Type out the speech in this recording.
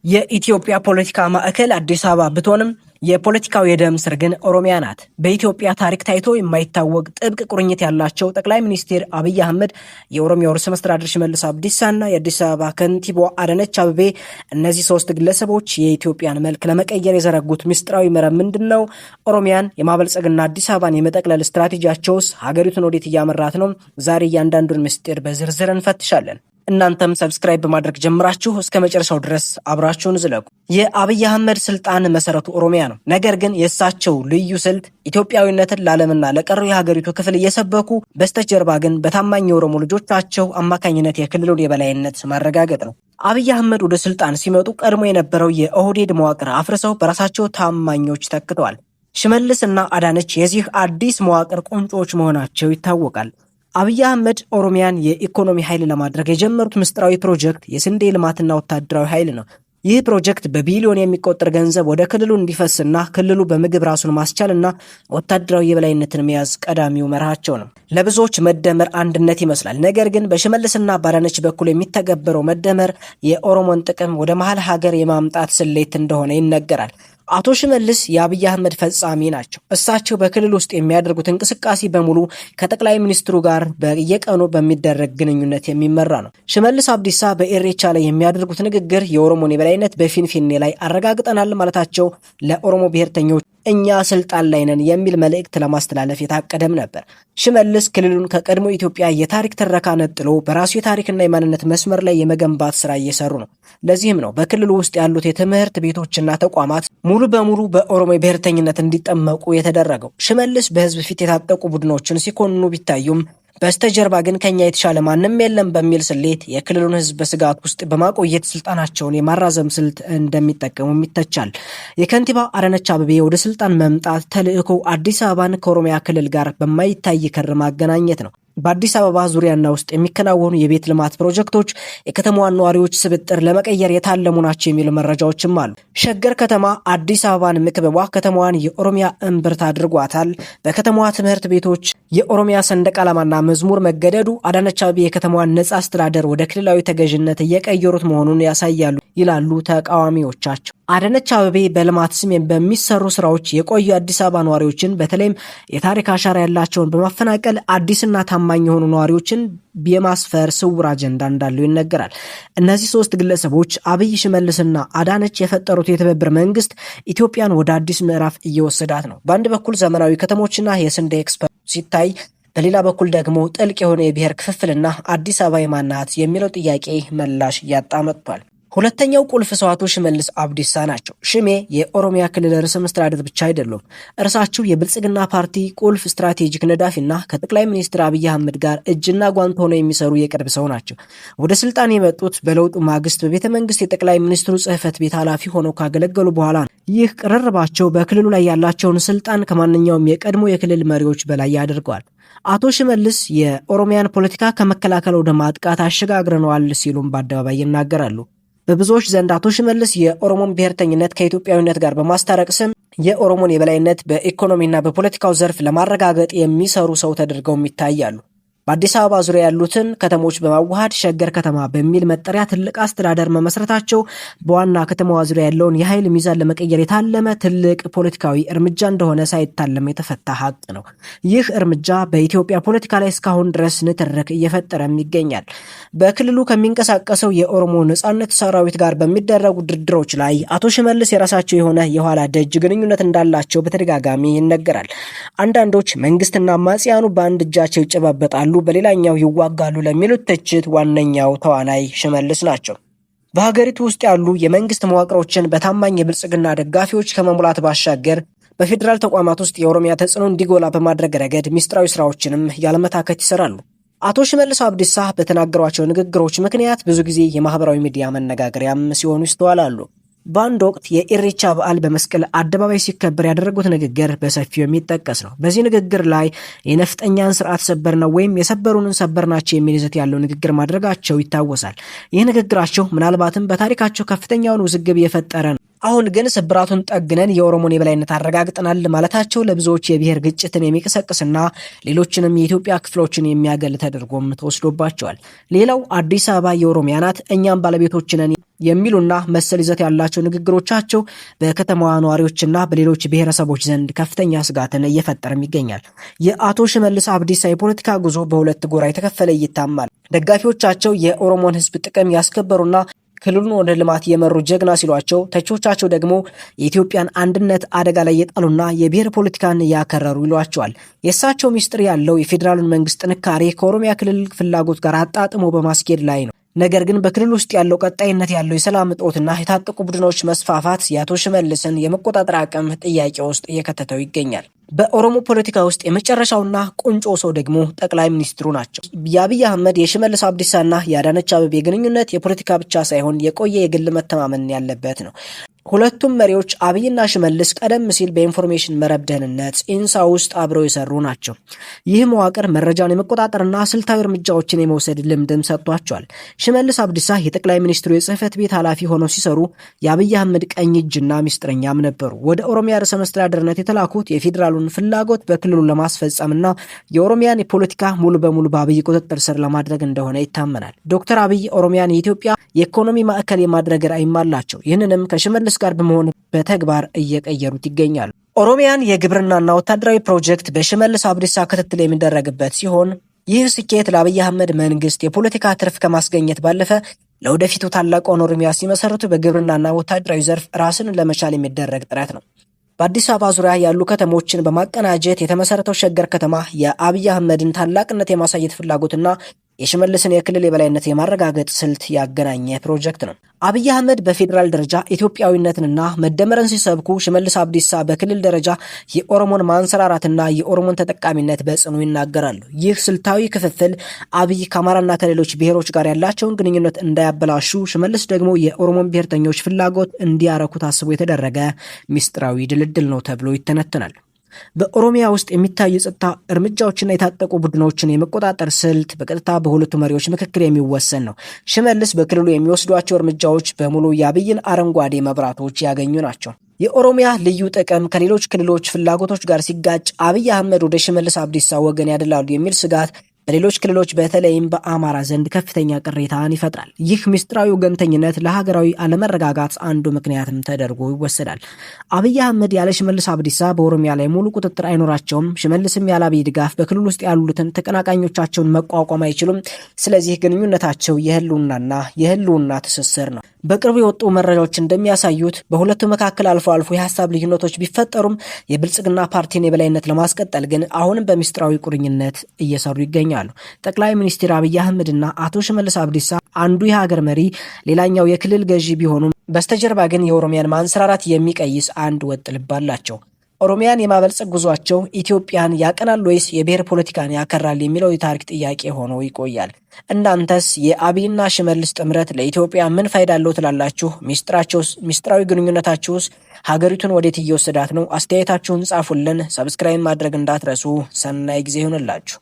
የኢትዮጵያ ፖለቲካ ማዕከል አዲስ አበባ ብትሆንም የፖለቲካው የደም ስር ግን ኦሮሚያ ናት። በኢትዮጵያ ታሪክ ታይቶ የማይታወቅ ጥብቅ ቁርኝት ያላቸው ጠቅላይ ሚኒስትር አብይ አህመድ፣ የኦሮሚያው ርዕሰ መስተዳድር ሽመልስ አብዲሳና የአዲስ አበባ ከንቲባ አዳነች አቤቤ፣ እነዚህ ሶስት ግለሰቦች የኢትዮጵያን መልክ ለመቀየር የዘረጉት ምስጢራዊ መረብ ምንድነው? ኦሮሚያን የማበልጸግና አዲስ አበባን የመጠቅለል ስትራቴጂያቸውስ ሀገሪቱን ወዴት እያመራት ነው? ዛሬ እያንዳንዱን ምስጢር በዝርዝር እንፈትሻለን። እናንተም ሰብስክራይብ በማድረግ ጀምራችሁ እስከ መጨረሻው ድረስ አብራችሁን ዝለቁ። የአብይ አህመድ ስልጣን መሰረቱ ኦሮሚያ ነው። ነገር ግን የእሳቸው ልዩ ስልት ኢትዮጵያዊነትን ለዓለምና ለቀረው የሀገሪቱ ክፍል እየሰበኩ በስተጀርባ ግን በታማኝ የኦሮሞ ልጆቻቸው አማካኝነት የክልሉን የበላይነት ማረጋገጥ ነው። አብይ አህመድ ወደ ስልጣን ሲመጡ ቀድሞ የነበረው የኦህዴድ መዋቅር አፍርሰው በራሳቸው ታማኞች ተክተዋል። ሽመልስ እና አዳነች የዚህ አዲስ መዋቅር ቁንጮች መሆናቸው ይታወቃል። አብይ አህመድ ኦሮሚያን የኢኮኖሚ ኃይል ለማድረግ የጀመሩት ምስጢራዊ ፕሮጀክት የስንዴ ልማትና ወታደራዊ ኃይል ነው። ይህ ፕሮጀክት በቢሊዮን የሚቆጠር ገንዘብ ወደ ክልሉ እንዲፈስና ክልሉ በምግብ ራሱን ማስቻልና ወታደራዊ የበላይነትን መያዝ ቀዳሚው መርሃቸው ነው። ለብዙዎች መደመር አንድነት ይመስላል። ነገር ግን በሽመልስና ባዳነች በኩል የሚተገበረው መደመር የኦሮሞን ጥቅም ወደ መሀል ሀገር የማምጣት ስሌት እንደሆነ ይነገራል። አቶ ሽመልስ የአብይ አህመድ ፈጻሚ ናቸው። እሳቸው በክልል ውስጥ የሚያደርጉት እንቅስቃሴ በሙሉ ከጠቅላይ ሚኒስትሩ ጋር በየቀኑ በሚደረግ ግንኙነት የሚመራ ነው። ሽመልስ አብዲሳ በኢሬቻ ላይ የሚያደርጉት ንግግር የኦሮሞን የበላይነት በፊንፊኔ ላይ አረጋግጠናል ማለታቸው ለኦሮሞ ብሔርተኞች እኛ ስልጣን ላይ ነን የሚል መልእክት ለማስተላለፍ የታቀደም ነበር። ሽመልስ ክልሉን ከቀድሞ ኢትዮጵያ የታሪክ ትረካ ነጥሎ በራሱ የታሪክና የማንነት መስመር ላይ የመገንባት ስራ እየሰሩ ነው። ለዚህም ነው በክልሉ ውስጥ ያሉት የትምህርት ቤቶችና ተቋማት ሙሉ በሙሉ በኦሮሞ ብሔርተኝነት እንዲጠመቁ የተደረገው። ሽመልስ በህዝብ ፊት የታጠቁ ቡድኖችን ሲኮንኑ ቢታዩም በስተጀርባ ግን ከኛ የተሻለ ማንም የለም በሚል ስሌት የክልሉን ህዝብ በስጋት ውስጥ በማቆየት ስልጣናቸውን የማራዘም ስልት እንደሚጠቀሙም ይተቻል። የከንቲባ አዳነች አቤቤ ወደ ስልጣን መምጣት ተልዕኮ አዲስ አበባን ከኦሮሚያ ክልል ጋር በማይታይ ክር ማገናኘት ነው። በአዲስ አበባ ዙሪያና ውስጥ የሚከናወኑ የቤት ልማት ፕሮጀክቶች የከተማዋን ነዋሪዎች ስብጥር ለመቀየር የታለሙ ናቸው የሚሉ መረጃዎችም አሉ። ሸገር ከተማ አዲስ አበባን መክበቧ ከተማዋን የኦሮሚያ እምብርት አድርጓታል። በከተማዋ ትምህርት ቤቶች የኦሮሚያ ሰንደቅ ዓላማና መዝሙር መገደዱ አዳነች አቤቤ የከተማዋን ነጻ አስተዳደር ወደ ክልላዊ ተገዥነት እየቀየሩት መሆኑን ያሳያሉ ይላሉ ተቃዋሚዎቻቸው። አዳነች አቤቤ በልማት ስም በሚሰሩ ስራዎች የቆዩ አዲስ አበባ ነዋሪዎችን በተለይም የታሪክ አሻራ ያላቸውን በማፈናቀል አዲስና ታማኝ የሆኑ ነዋሪዎችን የማስፈር ስውር አጀንዳ እንዳለው ይነገራል። እነዚህ ሶስት ግለሰቦች አብይ፣ ሽመልስና አዳነች የፈጠሩት የትብብር መንግስት ኢትዮጵያን ወደ አዲስ ምዕራፍ እየወሰዳት ነው። በአንድ በኩል ዘመናዊ ከተሞችና የስንዴ ኤክስፐርት ሲታይ፣ በሌላ በኩል ደግሞ ጥልቅ የሆነ የብሔር ክፍፍልና አዲስ አበባ የማናት የሚለው ጥያቄ ምላሽ እያጣ መጥቷል። ሁለተኛው ቁልፍ ሰው አቶ ሽመልስ አብዲሳ ናቸው። ሽሜ የኦሮሚያ ክልል ርዕሰ መስተዳድር ብቻ አይደሉም። እርሳቸው የብልጽግና ፓርቲ ቁልፍ ስትራቴጂክ ነዳፊና ከጠቅላይ ሚኒስትር አብይ አህመድ ጋር እጅና ጓንት ሆነው የሚሰሩ የቅርብ ሰው ናቸው። ወደ ስልጣን የመጡት በለውጡ ማግስት በቤተ መንግስት የጠቅላይ ሚኒስትሩ ጽህፈት ቤት ኃላፊ ሆነው ካገለገሉ በኋላ ነው። ይህ ቅርርባቸው በክልሉ ላይ ያላቸውን ስልጣን ከማንኛውም የቀድሞ የክልል መሪዎች በላይ ያደርገዋል። አቶ ሽመልስ የኦሮሚያን ፖለቲካ ከመከላከል ወደ ማጥቃት አሸጋግረነዋል ሲሉም በአደባባይ ይናገራሉ። በብዙዎች ዘንድ አቶ ሽመልስ የኦሮሞን ብሔርተኝነት ከኢትዮጵያዊነት ጋር በማስታረቅ ስም የኦሮሞን የበላይነት በኢኮኖሚና በፖለቲካው ዘርፍ ለማረጋገጥ የሚሰሩ ሰው ተደርገውም ይታያሉ። በአዲስ አበባ ዙሪያ ያሉትን ከተሞች በማዋሃድ ሸገር ከተማ በሚል መጠሪያ ትልቅ አስተዳደር መመስረታቸው በዋና ከተማዋ ዙሪያ ያለውን የኃይል ሚዛን ለመቀየር የታለመ ትልቅ ፖለቲካዊ እርምጃ እንደሆነ ሳይታለም የተፈታ ሀቅ ነው። ይህ እርምጃ በኢትዮጵያ ፖለቲካ ላይ እስካሁን ድረስ ንትርክ እየፈጠረም ይገኛል። በክልሉ ከሚንቀሳቀሰው የኦሮሞ ነጻነት ሰራዊት ጋር በሚደረጉ ድርድሮች ላይ አቶ ሽመልስ የራሳቸው የሆነ የኋላ ደጅ ግንኙነት እንዳላቸው በተደጋጋሚ ይነገራል። አንዳንዶች መንግስትና አማጽያኑ በአንድ እጃቸው ይጨባበጣሉ፣ በሌላኛው ይዋጋሉ ለሚሉት ትችት ዋነኛው ተዋናይ ሽመልስ ናቸው። በሀገሪቱ ውስጥ ያሉ የመንግስት መዋቅሮችን በታማኝ የብልጽግና ደጋፊዎች ከመሙላት ባሻገር በፌዴራል ተቋማት ውስጥ የኦሮሚያ ተጽዕኖ እንዲጎላ በማድረግ ረገድ ሚስጥራዊ ስራዎችንም ያለመታከት ይሰራሉ። አቶ ሽመልስ አብዲሳ በተናገሯቸው ንግግሮች ምክንያት ብዙ ጊዜ የማህበራዊ ሚዲያ መነጋገሪያም ሲሆኑ ይስተዋላሉ። በአንድ ወቅት የኢሬቻ በዓል በመስቀል አደባባይ ሲከበር ያደረጉት ንግግር በሰፊው የሚጠቀስ ነው። በዚህ ንግግር ላይ የነፍጠኛን ስርዓት ሰበር ነው ወይም የሰበሩንን ሰበር ናቸው የሚል ይዘት ያለው ንግግር ማድረጋቸው ይታወሳል። ይህ ንግግራቸው ምናልባትም በታሪካቸው ከፍተኛውን ውዝግብ የፈጠረ ነው። አሁን ግን ስብራቱን ጠግነን የኦሮሞን የበላይነት አረጋግጠናል ማለታቸው ለብዙዎች የብሔር ግጭትን የሚቀሰቅስና ሌሎችንም የኢትዮጵያ ክፍሎችን የሚያገል ተደርጎም ተወስዶባቸዋል። ሌላው አዲስ አበባ የኦሮሚያ ናት፣ እኛም ባለቤቶች ነን የሚሉና መሰል ይዘት ያላቸው ንግግሮቻቸው በከተማዋ ነዋሪዎችና በሌሎች ብሔረሰቦች ዘንድ ከፍተኛ ስጋትን እየፈጠረም ይገኛል። የአቶ ሽመልስ አብዲሳ የፖለቲካ ጉዞ በሁለት ጎራ የተከፈለ ይታማል። ደጋፊዎቻቸው የኦሮሞን ሕዝብ ጥቅም ያስከበሩና ክልሉን ወደ ልማት የመሩ ጀግና ሲሏቸው፣ ተቾቻቸው ደግሞ የኢትዮጵያን አንድነት አደጋ ላይ የጣሉና የብሔር ፖለቲካን ያከረሩ ይሏቸዋል። የእሳቸው ሚስጥር ያለው የፌዴራሉን መንግስት ጥንካሬ ከኦሮሚያ ክልል ፍላጎት ጋር አጣጥሞ በማስኬድ ላይ ነው። ነገር ግን በክልል ውስጥ ያለው ቀጣይነት ያለው የሰላም እጦትና የታጠቁ ቡድኖች መስፋፋት የአቶ ሽመልስን የመቆጣጠር አቅም ጥያቄ ውስጥ እየከተተው ይገኛል። በኦሮሞ ፖለቲካ ውስጥ የመጨረሻውና ቁንጮ ሰው ደግሞ ጠቅላይ ሚኒስትሩ ናቸው። የአብይ አህመድ የሽመልስ አብዲሳና የአዳነች አቤቤ ግንኙነት የፖለቲካ ብቻ ሳይሆን የቆየ የግል መተማመን ያለበት ነው። ሁለቱም መሪዎች አብይና ሽመልስ ቀደም ሲል በኢንፎርሜሽን መረብ ደህንነት ኢንሳ ውስጥ አብረው የሰሩ ናቸው። ይህ መዋቅር መረጃን የመቆጣጠርና ስልታዊ እርምጃዎችን የመውሰድ ልምድም ሰጥቷቸዋል። ሽመልስ አብዲሳ የጠቅላይ ሚኒስትሩ የጽህፈት ቤት ኃላፊ ሆነው ሲሰሩ የአብይ አህመድ ቀኝ እጅና ሚስጥረኛም ነበሩ። ወደ ኦሮሚያ ርዕሰ መስተዳድርነት የተላኩት የፌዴራሉን ፍላጎት በክልሉ ለማስፈጸምና የኦሮሚያን የፖለቲካ ሙሉ በሙሉ በአብይ ቁጥጥር ስር ለማድረግ እንደሆነ ይታመናል። ዶክተር አብይ ኦሮሚያን የኢትዮጵያ የኢኮኖሚ ማዕከል የማድረግ ራዕይም አላቸው። ይህንንም ከሽመልስ ጋር በመሆን በተግባር እየቀየሩት ይገኛሉ። ኦሮሚያን የግብርናና ወታደራዊ ፕሮጀክት በሽመልስ አብዲሳ ክትትል የሚደረግበት ሲሆን ይህ ስኬት ለአብይ አህመድ መንግስት የፖለቲካ ትርፍ ከማስገኘት ባለፈ ለወደፊቱ ታላቋን ኦሮሚያ ሲመሰርቱ በግብርናና ወታደራዊ ዘርፍ ራስን ለመቻል የሚደረግ ጥረት ነው። በአዲስ አበባ ዙሪያ ያሉ ከተሞችን በማቀናጀት የተመሰረተው ሸገር ከተማ የአብይ አህመድን ታላቅነት የማሳየት ፍላጎትና የሽመልስን የክልል የበላይነት የማረጋገጥ ስልት ያገናኘ ፕሮጀክት ነው። አብይ አህመድ በፌዴራል ደረጃ ኢትዮጵያዊነትንና መደመርን ሲሰብኩ፣ ሽመልስ አብዲሳ በክልል ደረጃ የኦሮሞን ማንሰራራትና የኦሮሞን ተጠቃሚነት በጽኑ ይናገራሉ። ይህ ስልታዊ ክፍፍል አብይ ከአማራና ከሌሎች ብሔሮች ጋር ያላቸውን ግንኙነት እንዳያበላሹ፣ ሽመልስ ደግሞ የኦሮሞን ብሔርተኞች ፍላጎት እንዲያረኩ ታስቦ የተደረገ ሚስጥራዊ ድልድል ነው ተብሎ ይተነተናል። በኦሮሚያ ውስጥ የሚታዩ የጸጥታ እርምጃዎችና የታጠቁ ቡድኖችን የመቆጣጠር ስልት በቀጥታ በሁለቱ መሪዎች ምክክር የሚወሰን ነው። ሽመልስ በክልሉ የሚወስዷቸው እርምጃዎች በሙሉ የአብይን አረንጓዴ መብራቶች ያገኙ ናቸው። የኦሮሚያ ልዩ ጥቅም ከሌሎች ክልሎች ፍላጎቶች ጋር ሲጋጭ አብይ አህመድ ወደ ሽመልስ አብዲሳ ወገን ያደላሉ የሚል ስጋት በሌሎች ክልሎች በተለይም በአማራ ዘንድ ከፍተኛ ቅሬታን ይፈጥራል። ይህ ምስጢራዊ ወገንተኝነት ለሀገራዊ አለመረጋጋት አንዱ ምክንያትም ተደርጎ ይወሰዳል። አብይ አህመድ ያለ ሽመልስ አብዲሳ በኦሮሚያ ላይ ሙሉ ቁጥጥር አይኖራቸውም። ሽመልስም ያለ አብይ ድጋፍ በክልል ውስጥ ያሉትን ተቀናቃኞቻቸውን መቋቋም አይችሉም። ስለዚህ ግንኙነታቸው የህልውና ትስስር ነው። በቅርቡ የወጡ መረጃዎች እንደሚያሳዩት በሁለቱ መካከል አልፎ አልፎ የሀሳብ ልዩነቶች ቢፈጠሩም የብልጽግና ፓርቲን የበላይነት ለማስቀጠል ግን አሁንም በሚስጥራዊ ቁርኝነት እየሰሩ ይገኛሉ። ጠቅላይ ሚኒስትር አብይ አህመድና አቶ ሽመልስ አብዲሳ አንዱ የሀገር መሪ፣ ሌላኛው የክልል ገዢ ቢሆኑም በስተጀርባ ግን የኦሮሚያን ማንሰራራት የሚቀይስ አንድ ወጥ ልብ አላቸው። ኦሮሚያን የማበልጸግ ጉዟቸው ኢትዮጵያን ያቀናል ወይስ የብሔር ፖለቲካን ያከራል የሚለው የታሪክ ጥያቄ ሆኖ ይቆያል። እናንተስ የአብይና ሽመልስ ጥምረት ለኢትዮጵያ ምን ፋይዳ አለው ትላላችሁ? ሚስጥራዊ ግንኙነታችሁስ ሀገሪቱን ወዴት እየወሰዳት ነው? አስተያየታችሁን ጻፉልን። ሰብስክራይብ ማድረግ እንዳትረሱ። ሰናይ ጊዜ ይሁንላችሁ።